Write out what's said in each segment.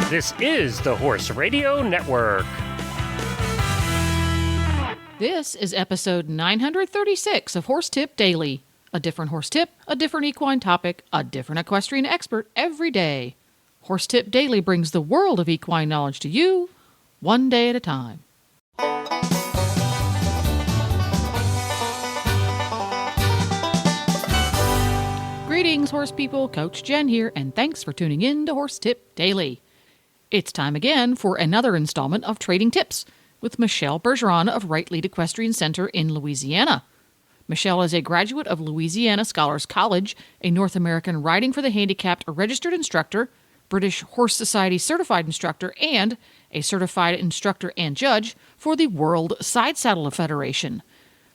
This is the Horse Radio Network. This is episode 936 of Horse Tip Daily. A different horse tip, a different equine topic, a different equestrian expert every day. Horse Tip Daily brings the world of equine knowledge to you, one day at a time. Greetings, horse people. Coach Jenn here, and thanks for tuning in to Horse Tip Daily. It's time again for another installment of Trading Tips with Michelle Bergeron of Right Lead Equestrian Center in Louisiana. Michelle is a graduate of Louisiana Scholars College, a North American Riding for the Handicapped registered instructor, British Horse Society certified instructor, and a certified instructor and judge for the World Side Saddle Federation.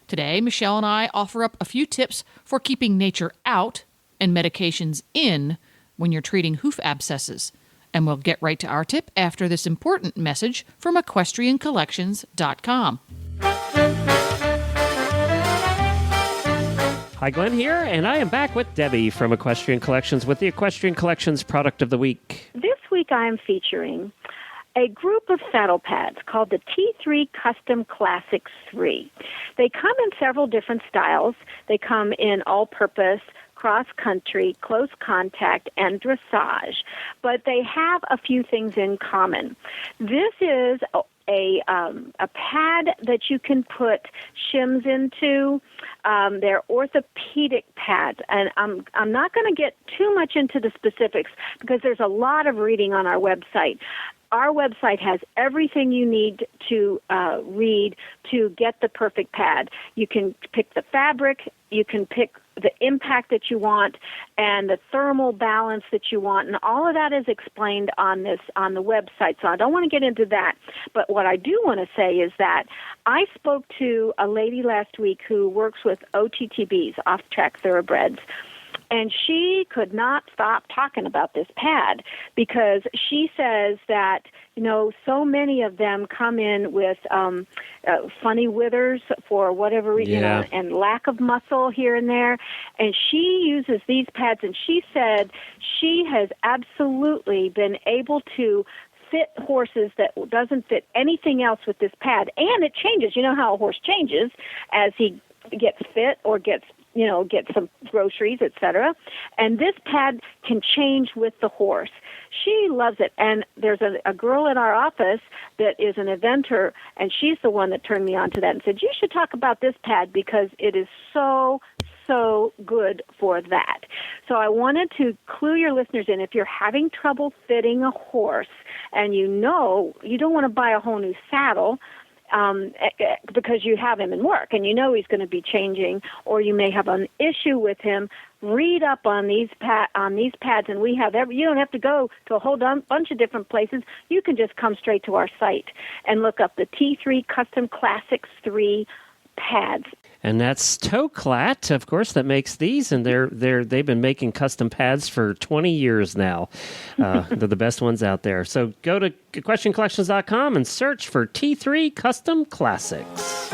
Today, Michelle and I offer up a few tips for keeping nature out and medications in when you're treating hoof abscesses. And we'll get right to our tip after this important message from EquestrianCollections.com. Hi, Glenn here, and I am back with Debbie from Equestrian Collections with the Equestrian Collections Product of the Week. This week I am featuring a group of saddle pads called the T3 Custom Classics 3. They come in several different styles. They come in all-purpose, cross-country, close contact, and dressage. But they have a few things in common. This is a pad that you can put shims into. They're orthopedic pads, and I'm not going to get too much into the specifics because there's a lot of reading on our website. Our website has everything you need to read to get the perfect pad. You can pick the fabric, you can pick the impact that you want, and the thermal balance that you want, and all of that is explained on the website. So I don't want to get into that. But what I do want to say is that I spoke to a lady last week who works with OTTBs, off-track thoroughbreds. And she could not stop talking about this pad because she says that, so many of them come in with funny withers for whatever reason, and lack of muscle here and there. And she uses these pads, and she said she has absolutely been able to fit horses that doesn't fit anything else with this pad. And it changes. You know how a horse changes as he gets fit or gets some groceries, etc. And this pad can change with the horse. She loves it. And there's a girl in our office that is an eventer, and she's the one that turned me on to that and said, you should talk about this pad because it is so good for that. So I wanted to clue your listeners in. If you're having trouble fitting a horse and you don't want to buy a whole new saddle, because you have him in work and he's going to be changing, or you may have an issue with him, read up on these pads, and we have you don't have to go to a whole bunch of different places. You can just come straight to our site and look up the T3 Custom Classics 3 pads. And that's Toclat, of course, that makes these, and they've been making custom pads for 20 years now. They're the best ones out there. So go to EquestrianCollections.com and search for T3 Custom Classics.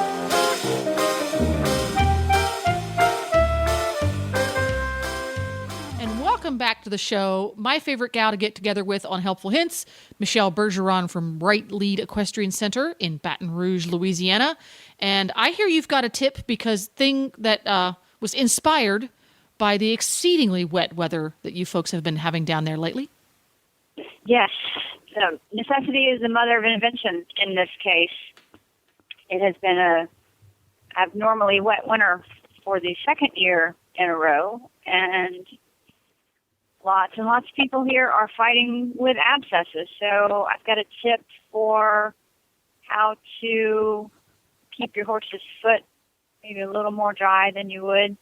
Welcome back to the show. My favorite gal to get together with on Helpful Hints, Michelle Bergeron from Right Lead Equestrian Center in Baton Rouge, Louisiana. And I hear you've got a tip because thing that was inspired by the exceedingly wet weather that you folks have been having down there lately. Yes. So necessity is the mother of invention in this case. It has been a abnormally wet winter for the second year in a row, and lots and lots of people here are fighting with abscesses. So I've got a tip for how to keep your horse's foot maybe a little more dry than you would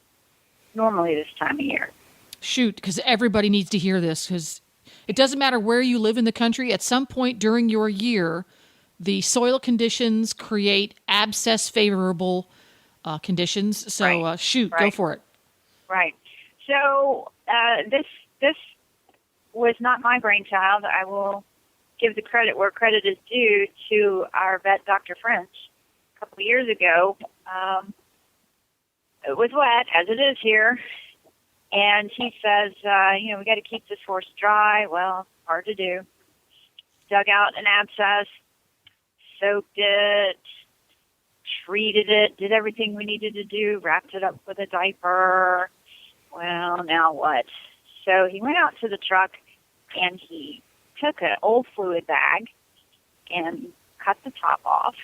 normally this time of year. Shoot, because everybody needs to hear this, because it doesn't matter where you live in the country. At some point during your year, the soil conditions create abscess-favorable conditions. So right. Go for it. Right. So this was not my brainchild. I will give the credit where credit is due to our vet, Dr. French, a couple of years ago. It was wet, as it is here, and he says, we got to keep this horse dry. Well, hard to do. dug out an abscess, soaked it, treated it, did everything we needed to do, wrapped it up with a diaper. Well, now what? So he went out to the truck and he took an old fluid bag and cut the top off,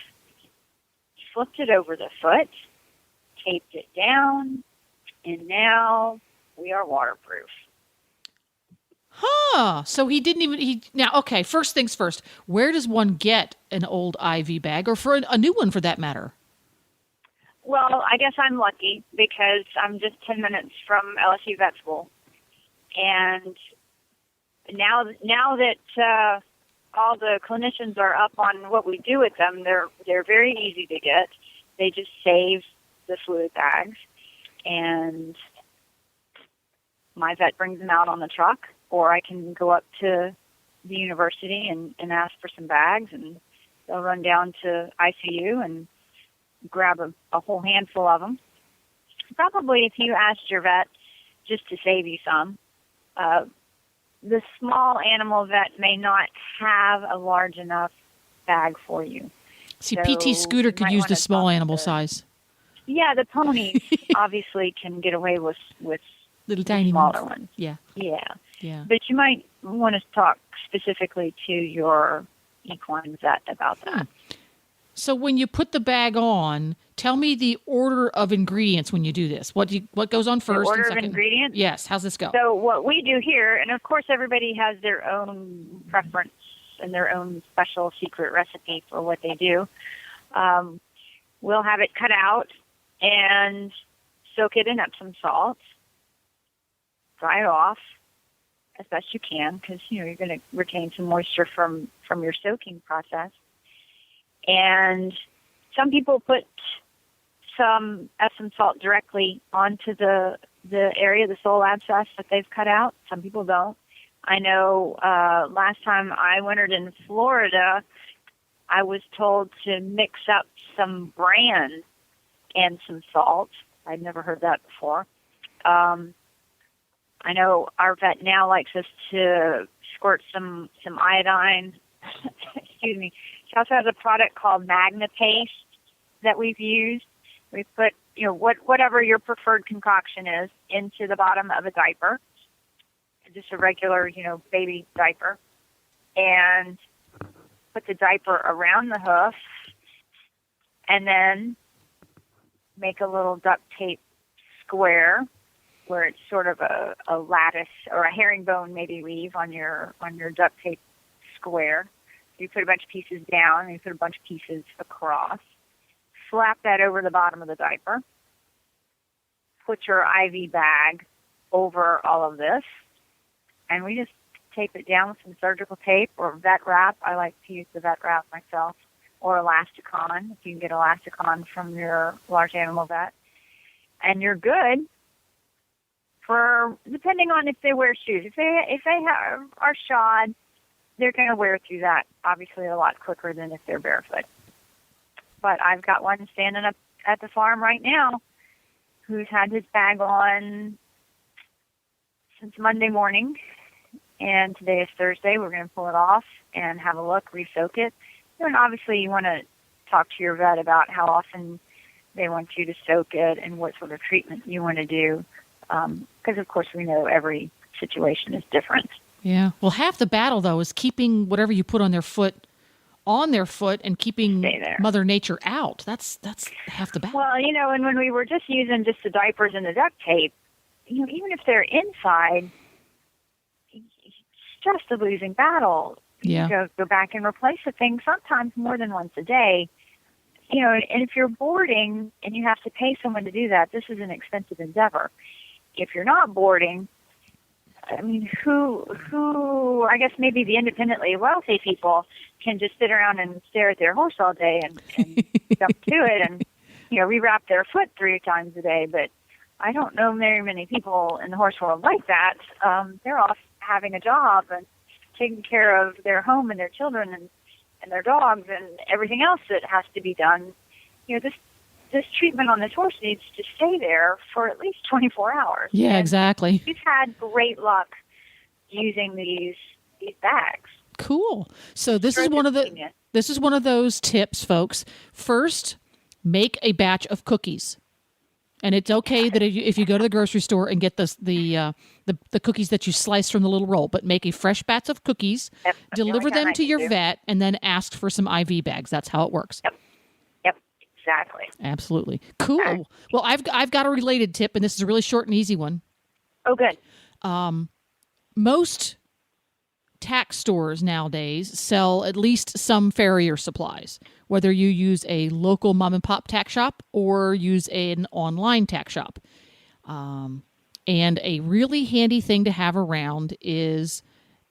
flipped it over the foot, taped it down, and now we are waterproof. Huh. So he didn't even, now, okay, first things first, where does one get an old IV bag, or for a new one for that matter? Well, I guess I'm lucky because I'm just 10 minutes from LSU vet school. And now that all the clinicians are up on what we do with them, they're very easy to get. They just save the fluid bags, and my vet brings them out on the truck, or I can go up to the university and ask for some bags, and they'll run down to ICU and grab a whole handful of them. Probably if you asked your vet just to save you some, the small animal vet may not have a large enough bag for you. See, So PT Scooter could use the small animal size. Yeah, the ponies obviously can get away with Little tiny smaller ones. Yeah. Yeah. But you might want to talk specifically to your equine vet about that. So when you put the bag on, tell me the order of ingredients when you do this. What goes on first? The order and of second? ingredients? Yes. How's this go? So what we do here, and of course everybody has their own preference and their own special secret recipe for what they do. We'll have it cut out and soak it in Epsom salt. Dry it off as best you can, because you're going to retain some moisture from your soaking process. And some people put some Epsom salt directly onto the area, the sole abscess that they've cut out. Some people don't. I know last time I wintered in Florida, I was told to mix up some bran and some salt. I'd never heard that before. I know our vet now likes us to squirt some iodine. Excuse me. She also has a product called Magna Paste that we've used. We put, whatever your preferred concoction is into the bottom of a diaper, just a regular, baby diaper, and put the diaper around the hoof, and then make a little duct tape square where it's sort of a lattice or a herringbone maybe weave on your duct tape square. You put a bunch of pieces down, and you put a bunch of pieces across. Slap that over the bottom of the diaper. Put your IV bag over all of this, and we just tape it down with some surgical tape or vet wrap. I like to use the vet wrap myself, or Elasticon, if you can get Elasticon from your large animal vet. And you're good for, depending on if they wear shoes. If they are shod, they're going to wear through that, obviously, a lot quicker than if they're barefoot. But I've got one standing up at the farm right now who's had his bag on since Monday morning, and today is Thursday. We're going to pull it off and have a look, re-soak it. And obviously you want to talk to your vet about how often they want you to soak it and what sort of treatment you want to do, because, of course, we know every situation is different. Yeah. Well, half the battle, though, is keeping whatever you put on their foot and keeping Mother Nature out. That's half the battle. Well, and when we were just using just the diapers and the duct tape, even if they're inside, it's just a losing battle. Yeah. You go back and replace the thing sometimes more than once a day. And if you're boarding and you have to pay someone to do that, this is an expensive endeavor. If you're not boarding, I mean, who, I guess maybe the independently wealthy people can just sit around and stare at their horse all day and jump to it and, rewrap their foot 3 times a day. But I don't know very many people in the horse world like that. They're off having a job and taking care of their home and their children and their dogs and everything else that has to be done. This treatment on this horse needs to stay there for at least 24 hours. Yeah, and exactly. we've had great luck using these bags. Cool. So this is Convenient. this is one of those tips, folks. First, make a batch of cookies. And it's okay that if you go to the grocery store and get the cookies that you slice from the little roll, but make a fresh batch of cookies, Yep. deliver them to your vet, and then ask for some IV bags. That's how it works. Yep, exactly. Absolutely. Cool. Well, I've got a related tip, and this is a really short and easy one. Oh, good. Most tack stores nowadays sell at least some farrier supplies, whether you use a local mom and pop tack shop or use an online tack shop. And a really handy thing to have around is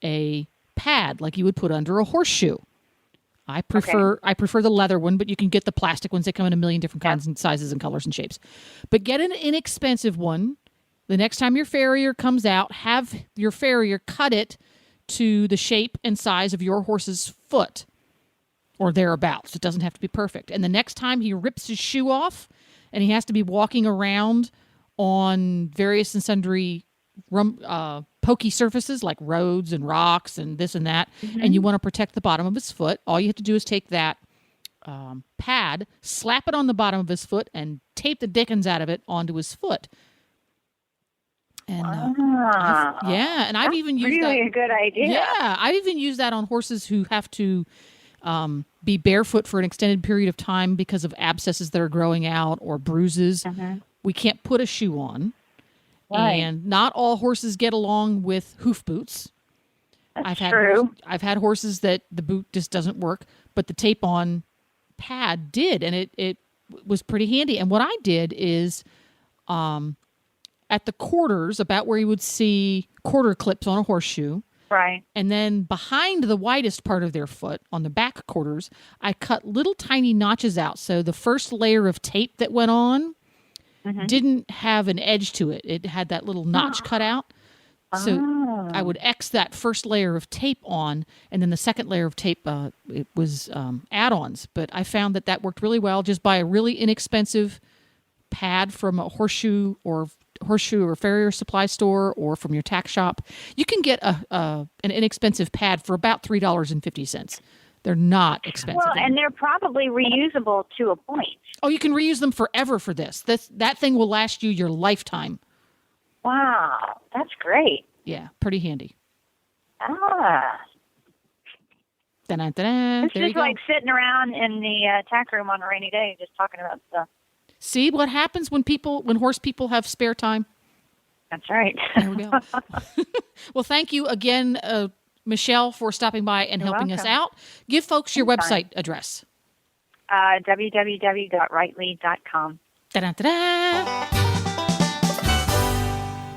a pad like you would put under a horseshoe. I prefer the leather one, but you can get the plastic ones. They come in a million different kinds and sizes and colors and shapes. But get an inexpensive one. The next time your farrier comes out, have your farrier cut it to the shape and size of your horse's foot or thereabouts. It doesn't have to be perfect. And the next time he rips his shoe off and he has to be walking around on various and sundry pokey surfaces like roads and rocks and this and that, and you want to protect the bottom of his foot, all you have to do is take that pad, slap it on the bottom of his foot, and tape the dickens out of it onto his foot. And and I've even used really that. a good idea. Yeah, I've even used that on horses who have to be barefoot for an extended period of time because of abscesses that are growing out or bruises. We can't put a shoe on. Right. And not all horses get along with hoof boots. That's true. I've had horses that the boot just doesn't work, but the tape-on pad did, and it was pretty handy. And what I did is at the quarters, about where you would see quarter clips on a horseshoe, Right. and then behind the widest part of their foot, on the back quarters, I cut little tiny notches out. So the first layer of tape that went on didn't have an edge to it. It had that little notch cut out. So I would X that first layer of tape on, and then the second layer of tape, it was add-ons. But I found that worked really well. Just buy a really inexpensive pad from a horseshoe or farrier supply store or from your tack shop. You can get an inexpensive pad for about $3.50. They're not expensive. Well, and they're probably reusable to a point. Oh, you can reuse them forever for this. That thing will last you your lifetime. Wow, that's great. Yeah, pretty handy. It's There you just go. like sitting around in the tack room on a rainy day just talking about stuff. See what happens when horse people have spare time? That's right. There we go. Well, thank you again, Michelle, for stopping by and helping us out. Give folks your website address. www.rightlead.com.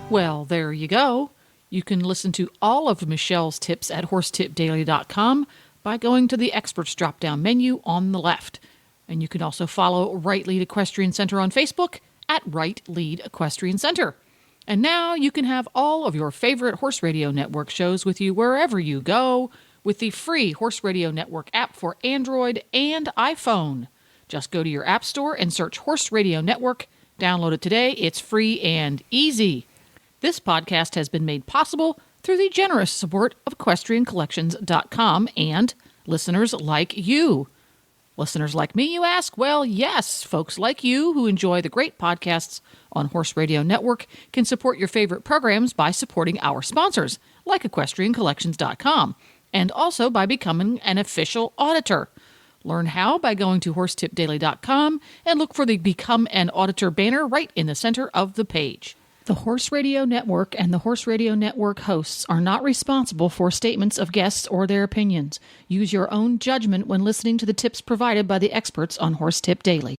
Well, there you go. You can listen to all of Michelle's tips at horsetipdaily.com by going to the experts drop-down menu on the left. And you can also follow Right Lead Equestrian Center on Facebook at Right Lead Equestrian Center. And now you can have all of your favorite Horse Radio Network shows with you wherever you go with the free Horse Radio Network app for Android and iPhone. Just go to your app store and search Horse Radio Network. Download it today. It's free and easy. This podcast has been made possible through the generous support of EquestrianCollections.com and listeners like you. Listeners like me, you ask? Well, yes, folks like you who enjoy the great podcasts on Horse Radio Network can support your favorite programs by supporting our sponsors, like EquestrianCollections.com, and also by becoming an official auditor. Learn how by going to HorseTipDaily.com and look for the Become an Auditor banner right in the center of the page. The Horse Radio Network and the Horse Radio Network hosts are not responsible for statements of guests or their opinions. Use your own judgment when listening to the tips provided by the experts on Horse Tip Daily.